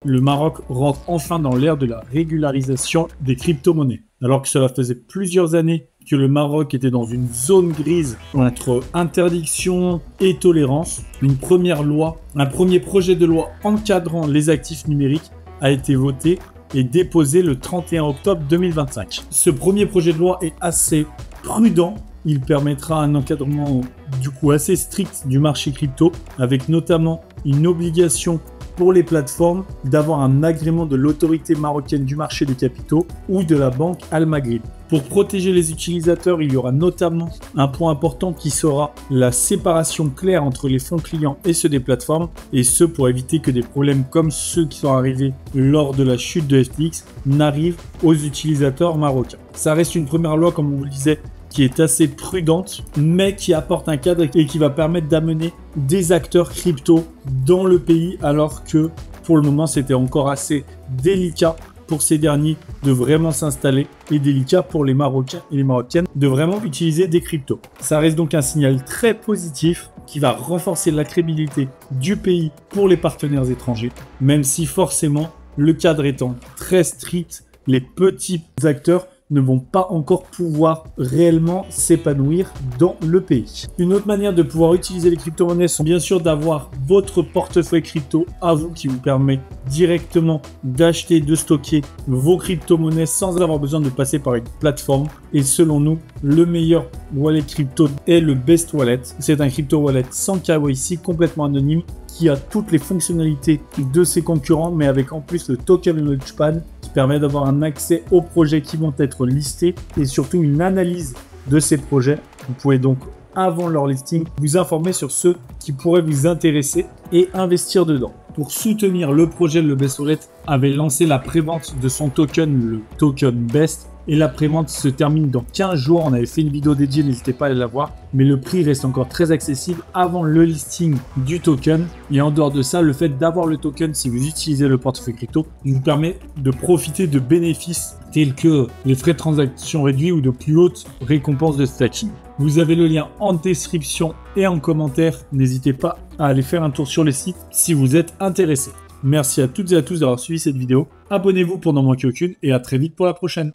le Maroc rentre enfin dans l'ère de la régularisation des crypto-monnaies. Alors que cela faisait plusieurs années que le Maroc était dans une zone grise entre interdiction et tolérance, un premier projet de loi encadrant les actifs numériques a été voté et déposé le 31 octobre 2025. Ce premier projet de loi est assez prudent. Il permettra un encadrement du coup assez strict du marché crypto, avec notamment une obligation pour les plateformes d'avoir un agrément de l'autorité marocaine du marché des capitaux ou de la banque Al Maghrib. Pour protéger les utilisateurs, il y aura notamment un point important qui sera la séparation claire entre les fonds clients et ceux des plateformes, et ce pour éviter que des problèmes comme ceux qui sont arrivés lors de la chute de FTX n'arrivent aux utilisateurs marocains. Ça reste une première loi, comme on vous le disait, qui est assez prudente, mais qui apporte un cadre et qui va permettre d'amener des acteurs crypto dans le pays, alors que pour le moment c'était encore assez délicat pour ces derniers de vraiment s'installer et délicat pour les Marocains et les Marocaines de vraiment utiliser des cryptos. Ça reste donc un signal très positif qui va renforcer la crédibilité du pays pour les partenaires étrangers, même si forcément le cadre étant très strict, les petits acteurs ne vont pas encore pouvoir réellement s'épanouir dans le pays. Une autre manière de pouvoir utiliser les crypto-monnaies sont bien sûr d'avoir votre portefeuille crypto à vous qui vous permet directement d'acheter, de stocker vos crypto-monnaies sans avoir besoin de passer par une plateforme. Et selon nous, le meilleur wallet crypto est le Best Wallet. C'est un crypto wallet sans KYC, complètement anonyme, qui a toutes les fonctionnalités de ses concurrents, mais avec en plus le token Launchpad qui permet d'avoir un accès aux projets qui vont être listés et surtout une analyse de ces projets. Vous pouvez donc, avant leur listing, vous informer sur ceux qui pourraient vous intéresser et investir dedans. Pour soutenir le projet, le Best Wallet avait lancé la prévente de son token, le token Best. Et la prévente se termine dans 15 jours. On avait fait une vidéo dédiée, n'hésitez pas à aller la voir. Mais le prix reste encore très accessible avant le listing du token. Et en dehors de ça, le fait d'avoir le token, si vous utilisez le portefeuille crypto, il vous permet de profiter de bénéfices tels que les frais de transaction réduits ou de plus hautes récompenses de stacking. Vous avez le lien en description et en commentaire. N'hésitez pas à aller faire un tour sur les sites si vous êtes intéressé. Merci à toutes et à tous d'avoir suivi cette vidéo. Abonnez-vous pour n'en manquer aucune et à très vite pour la prochaine.